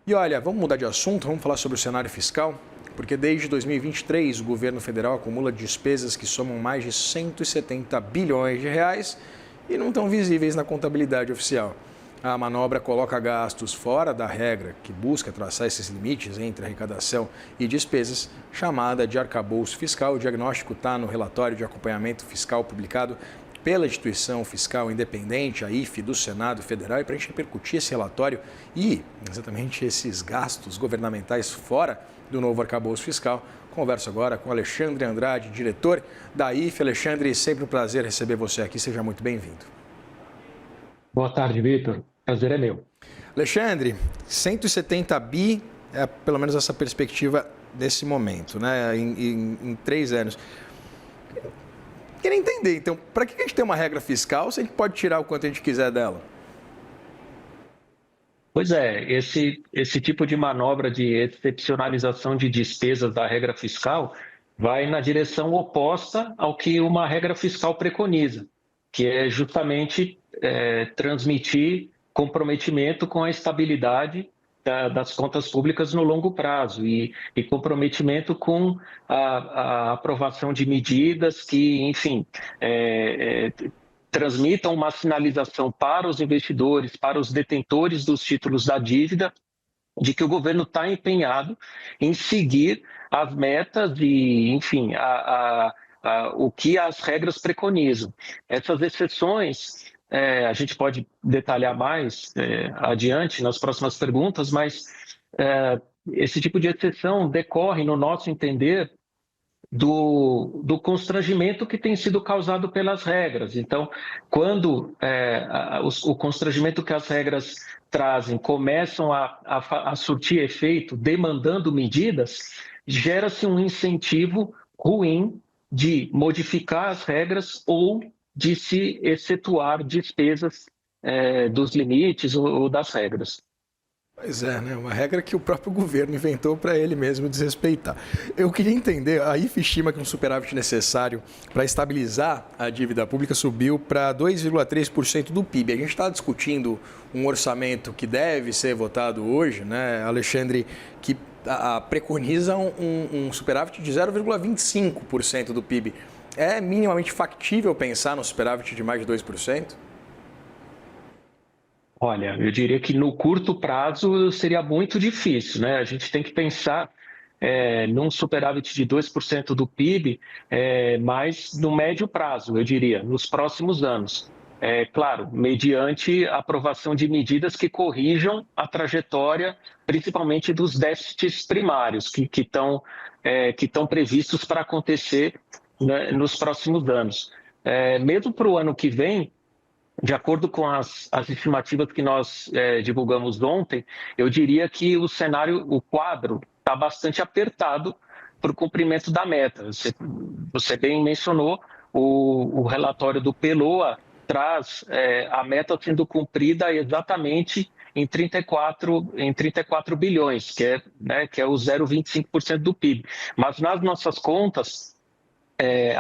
E olha, vamos mudar de assunto, vamos falar sobre o cenário fiscal, porque desde 2023 o governo federal acumula despesas que somam mais de 170 bilhões de reais e não estão visíveis na contabilidade oficial. A manobra coloca gastos fora da regra, que busca traçar esses limites entre arrecadação e despesas, chamada de arcabouço fiscal. O diagnóstico está no relatório de acompanhamento fiscal publicado pela instituição fiscal independente, a IFE, do Senado Federal. E para a gente repercutir esse relatório e exatamente esses gastos governamentais fora do novo arcabouço fiscal, converso agora com Alexandre Andrade, diretor da IFE. Alexandre, sempre um prazer receber você aqui, seja muito bem-vindo. Boa tarde, Vitor. Prazer é meu. Alexandre, 170 bi é pelo menos essa perspectiva desse momento, né? Em 3 anos. Queria entender, então, para que a gente tem uma regra fiscal se a gente pode tirar o quanto a gente quiser dela? Pois é, esse tipo de manobra de excepcionalização de despesas da regra fiscal vai na direção oposta ao que uma regra fiscal preconiza, que é justamente transmitir comprometimento com a estabilidade das contas públicas no longo prazo e comprometimento com a aprovação de medidas que, enfim, transmitam uma sinalização para os investidores, para os detentores dos títulos da dívida, de que o governo está empenhado em seguir as metas e, enfim, o que as regras preconizam. Essas exceções, a gente pode detalhar mais adiante nas próximas perguntas, mas esse tipo de exceção decorre, no nosso entender, do constrangimento que tem sido causado pelas regras. Então, quando o constrangimento que as regras trazem começam a surtir efeito, demandando medidas, gera-se um incentivo ruim de modificar as regras ou de se excetuar despesas dos limites ou das regras. Pois é, né? Uma regra que o próprio governo inventou para ele mesmo desrespeitar. Eu queria entender, a IFE estima que um superávit necessário para estabilizar a dívida pública subiu para 2,3% do PIB. A gente está discutindo um orçamento que deve ser votado hoje, né, Alexandre, que preconiza um superávit de 0,25% do PIB. É minimamente factível pensar no superávit de mais de 2%? Olha, eu diria que no curto prazo seria muito difícil, né? A gente tem que pensar num superávit de 2% do PIB, mas no médio prazo, eu diria, nos próximos anos. Claro, mediante a aprovação de medidas que corrijam a trajetória, principalmente dos déficits primários, que estão previstos para acontecer, né, nos próximos anos. Mesmo para o ano que vem, de acordo com as estimativas que nós divulgamos ontem, eu diria que o quadro está bastante apertado para o cumprimento da meta. Você bem mencionou, o relatório do PELOA traz a meta sendo cumprida exatamente em 34 bilhões, que é o 0,25% do PIB. Mas nas nossas contas,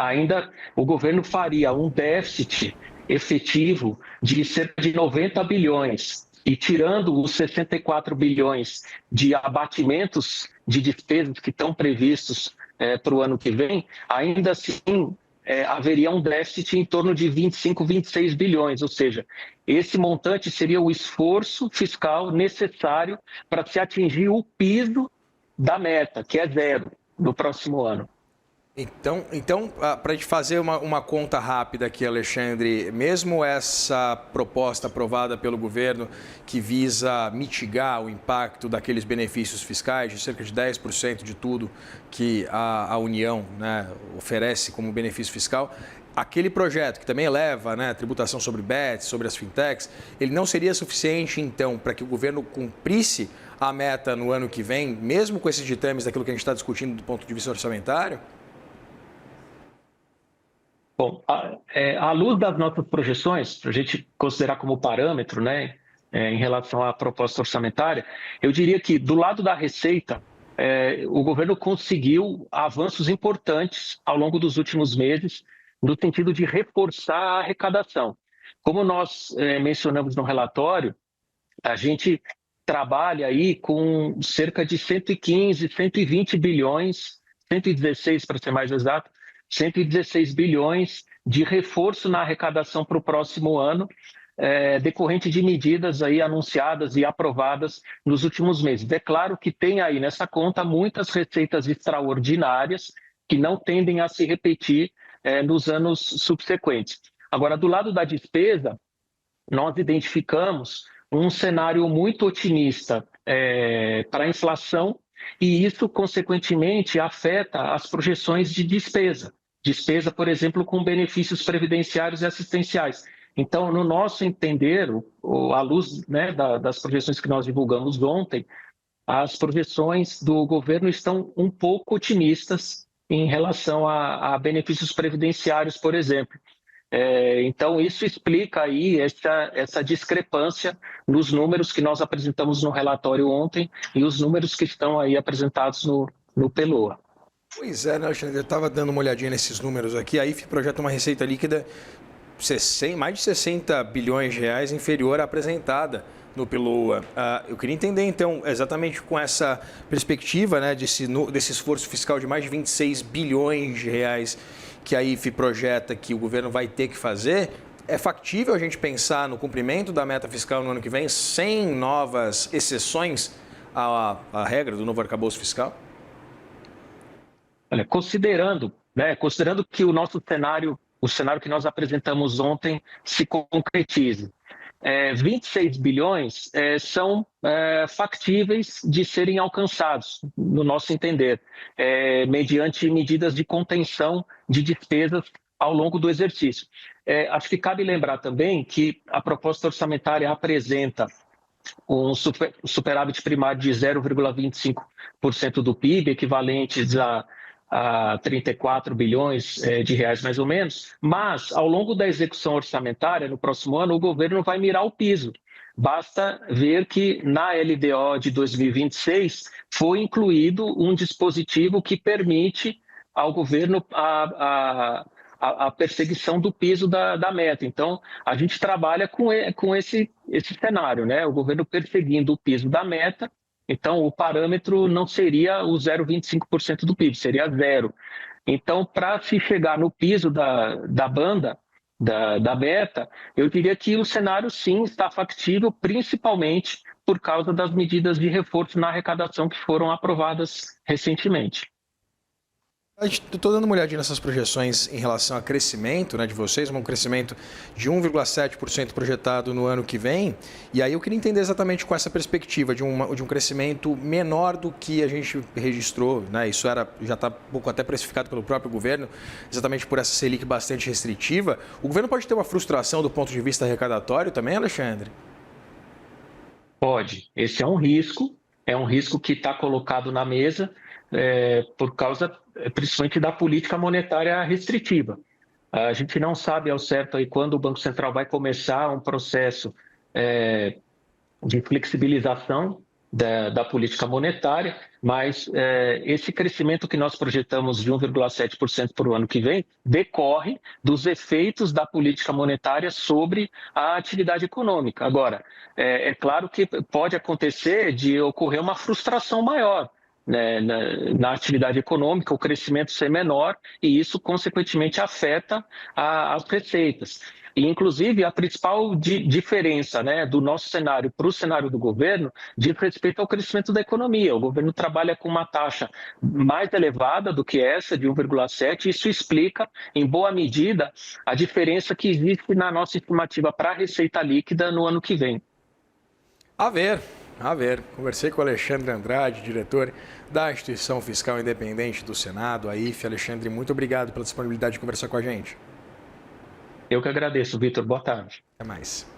ainda o governo faria um déficit efetivo de cerca de 90 bilhões. E tirando os 64 bilhões de abatimentos de despesas que estão previstos para o ano que vem, ainda assim haveria um déficit em torno de 25, 26 bilhões. Ou seja, esse montante seria o esforço fiscal necessário para se atingir o piso da meta, que é 0 no próximo ano. Então para a gente fazer uma conta rápida aqui, Alexandre, mesmo essa proposta aprovada pelo governo que visa mitigar o impacto daqueles benefícios fiscais, de cerca de 10% de tudo que a União, né, oferece como benefício fiscal, aquele projeto que também eleva, né, a tributação sobre bets, sobre as fintechs, ele não seria suficiente, então, para que o governo cumprisse a meta no ano que vem, mesmo com esses ditames daquilo que a gente está discutindo do ponto de vista orçamentário? Bom, à luz das nossas projeções, para a gente considerar como parâmetro, né, em relação à proposta orçamentária, eu diria que do lado da receita, o governo conseguiu avanços importantes ao longo dos últimos meses, no sentido de reforçar a arrecadação. Como nós mencionamos no relatório, a gente trabalha aí com cerca de 115, 120 bilhões, 116 para ser mais exato, 116 bilhões de reforço na arrecadação para o próximo ano, decorrente de medidas aí anunciadas e aprovadas nos últimos meses. É claro que tem aí nessa conta muitas receitas extraordinárias que não tendem a se repetir nos anos subsequentes. Agora, do lado da despesa, nós identificamos um cenário muito otimista para a inflação e isso, consequentemente, afeta as projeções de despesa. Despesa, por exemplo, com benefícios previdenciários e assistenciais. Então, no nosso entender, à luz, né, das projeções que nós divulgamos ontem, as projeções do governo estão um pouco otimistas em relação a benefícios previdenciários, por exemplo. Então, isso explica aí essa discrepância nos números que nós apresentamos no relatório ontem e os números que estão aí apresentados no PELOA. Pois é, né, Alexandre? Eu estava dando uma olhadinha nesses números aqui. A IFE projeta uma receita líquida mais de 60 bilhões de reais inferior à apresentada no PELOA. Eu queria entender, então, exatamente com essa perspectiva, né, desse esforço fiscal de mais de 26 bilhões de reais que a IFE projeta que o governo vai ter que fazer, é factível a gente pensar no cumprimento da meta fiscal no ano que vem sem novas exceções à regra do novo arcabouço fiscal? Olha, considerando que o nosso cenário, o cenário que nós apresentamos ontem, se concretize, 26 bilhões são factíveis de serem alcançados, no nosso entender, mediante medidas de contenção de despesas ao longo do exercício. Acho que cabe lembrar também que a proposta orçamentária apresenta um superávit primário de 0,25% do PIB, equivalentes a 34 bilhões de reais, mais ou menos, mas, ao longo da execução orçamentária, no próximo ano, o governo vai mirar o piso. Basta ver que na LDO de 2026 foi incluído um dispositivo que permite ao governo a perseguição do piso da meta. Então, a gente trabalha com esse cenário, né? O governo perseguindo o piso da meta. Então, o parâmetro não seria o 0,25% do PIB, seria zero. Então, para se chegar no piso da banda, da meta, eu diria que o cenário, sim, está factível, principalmente por causa das medidas de reforço na arrecadação que foram aprovadas recentemente. Estou dando uma olhadinha nessas projeções em relação a crescimento, né, de vocês, um crescimento de 1,7% projetado no ano que vem. E aí eu queria entender exatamente com essa perspectiva de um crescimento menor do que a gente registrou, né? Isso já está um pouco até precificado pelo próprio governo, exatamente por essa Selic bastante restritiva. O governo pode ter uma frustração do ponto de vista arrecadatório também, Alexandre? Pode. Esse é um risco que está colocado na mesa por causa, principalmente, da política monetária restritiva. A gente não sabe ao certo aí quando o Banco Central vai começar um processo de flexibilização da política monetária, mas esse crescimento que nós projetamos de 1,7% para o ano que vem decorre dos efeitos da política monetária sobre a atividade econômica. Agora, é claro que pode acontecer de ocorrer uma frustração maior, né, na atividade econômica, o crescimento ser menor e isso, consequentemente, afeta as receitas. E, inclusive, a principal diferença, né, do nosso cenário para o cenário do governo diz respeito ao crescimento da economia. O governo trabalha com uma taxa mais elevada do que essa, de 1,7%, e isso explica, em boa medida, a diferença que existe na nossa estimativa para a receita líquida no ano que vem. A ver. Conversei com o Alexandre Andrade, diretor da Instituição Fiscal Independente do Senado, a IFE. Alexandre, muito obrigado pela disponibilidade de conversar com a gente. Eu que agradeço, Vitor. Boa tarde. Até mais.